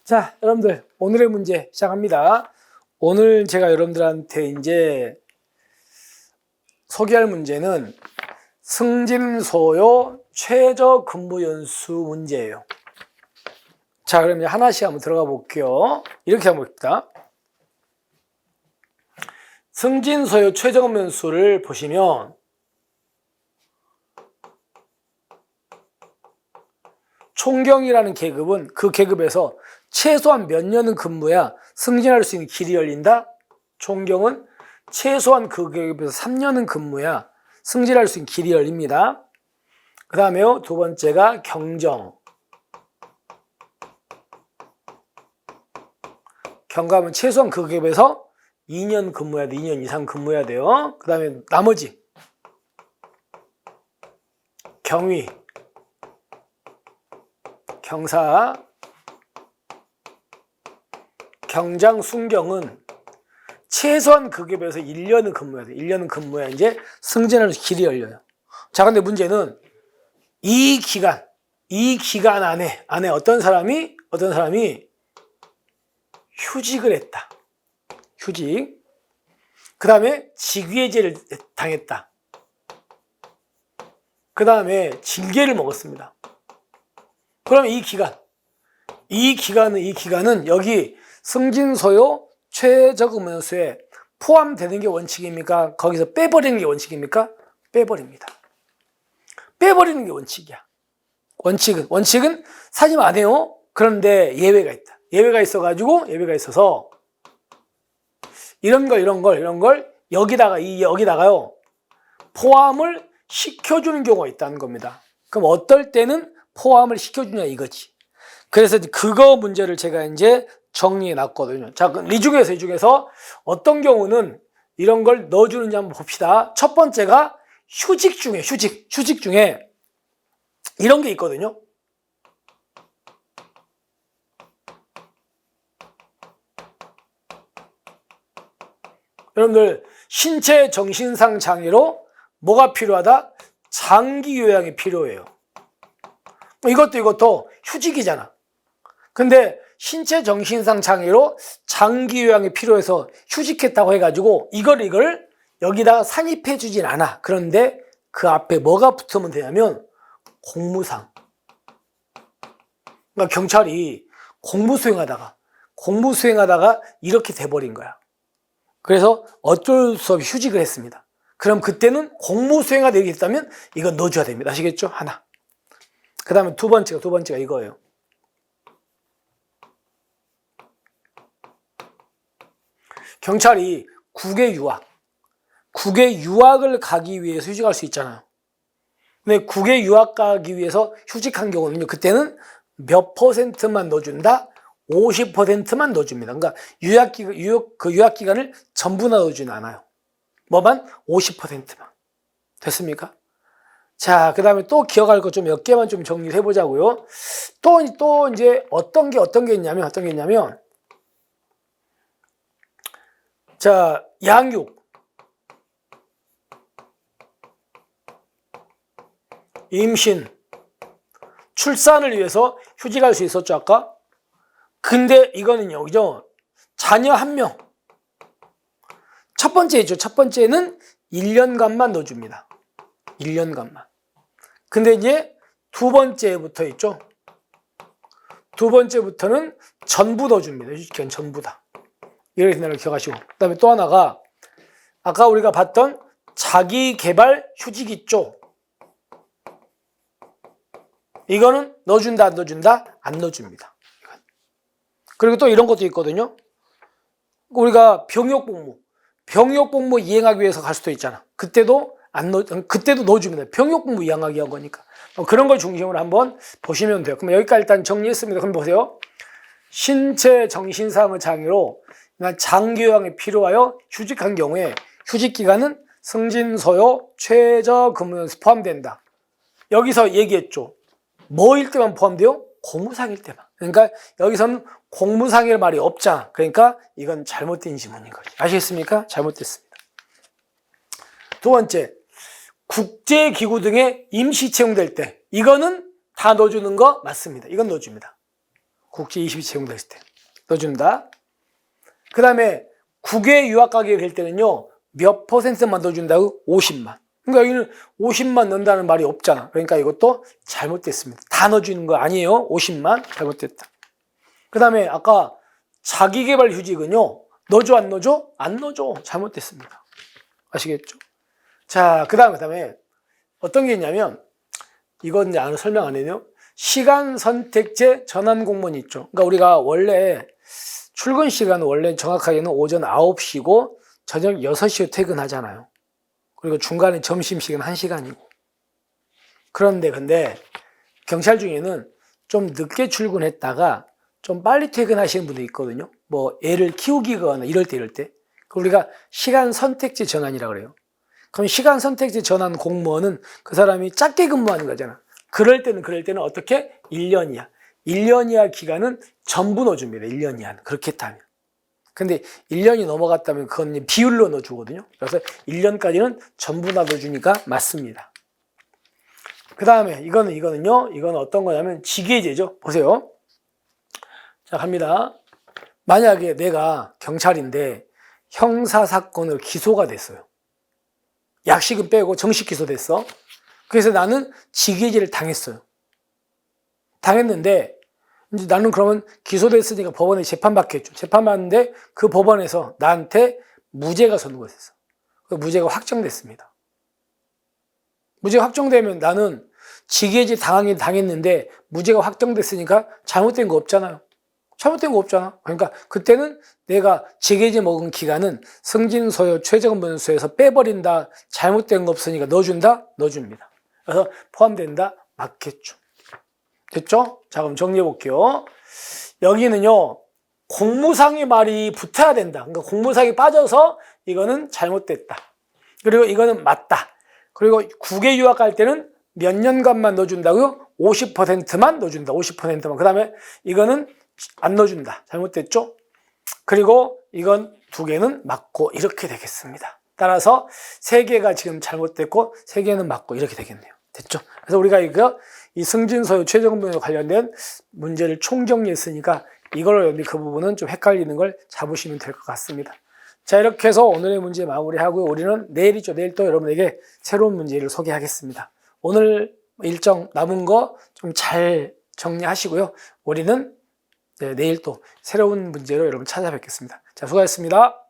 자, 여러분들 오늘의 문제 시작합니다. 오늘 제가 여러분들한테 이제 소개할 문제는 승진소요 최저 근무 연수 문제예요. 자, 그럼 이제 하나씩 한번 들어가 볼게요. 이렇게 한번 봅니다. 승진소요 최저 근무 연수를 보시면 총경이라는 계급은 그 계급에서 최소한 몇 년은 근무해야 승진할 수 있는 길이 열린다. 총경은 최소한 그 계급에서 3년은 근무해야 승진할 수 있는 길이 열립니다. 그 다음에요, 두 번째가 경정. 경감은 최소한 그 계급에서 2년 근무해야 돼. 2년 이상 근무해야 돼요. 그 다음에 나머지 경위, 경사, 경장, 순경은 최소한 그 급에서 1년은 근무해야 돼. 1년은 근무해야 이제 승진할 길이 열려요. 자, 근데 문제는 이 기간 안에 어떤 사람이 휴직을 했다. 휴직. 그 다음에 직위해제를 당했다. 그 다음에 징계를 먹었습니다. 그럼 이 기간은 여기 승진소요 최저근무 연수에 포함되는 게 원칙입니까? 거기서 빼버리는 게 원칙입니까? 빼버립니다. 빼버리는 게 원칙이야. 원칙은 사지면 안 해요. 그런데 예외가 있다. 예외가 있어서 이런 걸 여기다가요 포함을 시켜주는 경우가 있다는 겁니다. 그럼 어떨 때는 포함을 시켜주냐 이거지. 그래서 그거 문제를 제가 이제 정리해 놨거든요. 자, 이 중에서 어떤 경우는 이런 걸 넣어주는지 한번 봅시다. 첫 번째가 휴직 중에 이런 게 있거든요. 여러분들 신체 정신상 장애로 뭐가 필요하다? 장기 요양이 필요해요. 이것도 휴직이잖아. 근데 신체 정신상 장애로 장기 요양이 필요해서 휴직했다고 해가지고 이걸 여기다가 산입해 주진 않아. 그런데 그 앞에 뭐가 붙으면 되냐면 공무상. 그러니까 경찰이 공무 수행하다가 이렇게 돼버린 거야. 그래서 어쩔 수 없이 휴직을 했습니다. 그럼 그때는 공무 수행하다 이렇게 했다면 이건 넣어줘야 됩니다. 아시겠죠? 하나. 그 다음에 두 번째가 이거예요. 경찰이 국외 유학을 가기 위해서 휴직할 수 있잖아요. 근데 국외 유학 가기 위해서 휴직한 경우는요, 그때는 몇 %만 넣어준다? 50%만 넣어줍니다. 그러니까 유학 기간을 전부 넣어주진 않아요. 뭐만? 50%만. 됐습니까? 자, 그 다음에 또 기억할 것 좀 몇 개만 좀 정리를 해보자고요. 또 이제 어떤 게 있냐면, 자, 양육, 임신, 출산을 위해서 휴직할 수 있었죠, 아까? 근데 이거는요, 그죠? 자녀 1명. 첫 번째는 1년간만 넣어줍니다. 1년간만. 근데 이제 두 번째부터 있죠? 두 번째부터는 전부 넣어줍니다. 휴직기간 전부 다. 이렇게 된다는 걸 기억하시고. 그 다음에 또 하나가 아까 우리가 봤던 자기개발 휴직 있죠? 이거는 넣어준다, 안 넣어준다? 안 넣어줍니다. 그리고 또 이런 것도 있거든요. 우리가 병역복무 이행하기 위해서 갈 수도 있잖아. 그때도 넣어줍니다. 병역복무 이행하기 한 거니까. 그런 걸 중심으로 한번 보시면 돼요. 그럼 여기까지 일단 정리했습니다. 그럼 보세요. 신체 정신상의 장애로 장기 요양이 필요하여 휴직한 경우에 휴직 기간은 승진소요 최저 근무 연수 포함된다. 여기서 얘기했죠. 뭐일 때만 포함돼요? 공무상일 때만. 그러니까 여기서는 공무상일 말이 없잖아. 그러니까 이건 잘못된 지문인 거지. 아시겠습니까? 잘못됐습니다. 두 번째, 국제기구 등에 임시 채용될 때 이거는 다 넣어주는 거 맞습니다. 이건 넣어줍니다. 국제 20이 채용됐을 때 넣어준다. 그 다음에 국외 유학 가게 될 때는요, 몇 %만 넣어준다고? 50만. 그러니까 여기는 50만 넣는다는 말이 없잖아. 그러니까 이것도 잘못됐습니다. 다 넣어주는 거 아니에요. 50만 잘못됐다. 그 다음에 아까 자기개발 휴직은요, 넣어줘 안 넣어줘? 안 넣어줘. 잘못됐습니다. 아시겠죠? 자, 그 다음에 어떤 게 있냐면, 이건 이제 설명 안 해요. 시간 선택제 전환 공무원이 있죠. 그러니까 우리가 원래 출근 시간은 원래 정확하게는 오전 9시고 저녁 6시에 퇴근하잖아요. 그리고 중간에 점심시간 1시간이고. 근데 경찰 중에는 좀 늦게 출근했다가 좀 빨리 퇴근하시는 분도 있거든요. 뭐 애를 키우기거나 이럴 때. 우리가 시간 선택제 전환이라고 그래요. 그럼 시간 선택제 전환 공무원은 그 사람이 짧게 근무하는 거잖아. 그럴 때는 어떻게? 1년 이하. 1년 이하 기간은 전부 넣어줍니다. 1년 이하는. 그렇게 했다면. 근데 1년이 넘어갔다면 그건 비율로 넣어주거든요. 그래서 1년까지는 전부 다 넣어주니까 맞습니다. 그 다음에 이거는요. 이건 어떤 거냐면 직위제죠. 보세요. 자, 갑니다. 만약에 내가 경찰인데 형사사건으로 기소가 됐어요. 약식은 빼고 정식 기소됐어. 그래서 나는 직위제를 당했어요. 당했는데 이제 나는 그러면 기소됐으니까 법원에 재판받겠죠. 재판받는데 그 법원에서 나한테 무죄가 선고됐어. 그 무죄가 확정됐습니다. 무죄가 확정되면 나는 직위제 당했는데 무죄가 확정됐으니까 잘못된 거 없잖아요. 그러니까 그때는 내가 직위제 먹은 기간은 승진서유 최저근무수에서 빼버린다. 잘못된 거 없으니까 넣어준다? 넣어줍니다. 그래서 포함된다? 맞겠죠. 됐죠? 자, 그럼 정리해 볼게요. 여기는요, 공무상의 말이 붙어야 된다. 그러니까 공무상이 빠져서 이거는 잘못됐다. 그리고 이거는 맞다. 그리고 국외 유학 갈 때는 몇 년간만 넣어준다고요? 50%만 넣어준다. 50%만. 그 다음에 이거는 안 넣어준다. 잘못됐죠? 그리고 이건 2개는 맞고 이렇게 되겠습니다. 따라서 3개가 지금 잘못됐고 3개는 맞고 이렇게 되겠네요. 됐죠? 그래서 우리가 이 승진서유 최저근무에 관련된 문제를 총정리했으니까 이걸로 그 부분은 좀 헷갈리는 걸 잡으시면 될 것 같습니다. 자, 이렇게 해서 오늘의 문제 마무리하고요. 우리는 내일 또 여러분에게 새로운 문제를 소개하겠습니다. 오늘 일정 남은 거 좀 잘 정리하시고요. 우리는 내일 또 새로운 문제로 여러분 찾아뵙겠습니다. 자, 수고하셨습니다.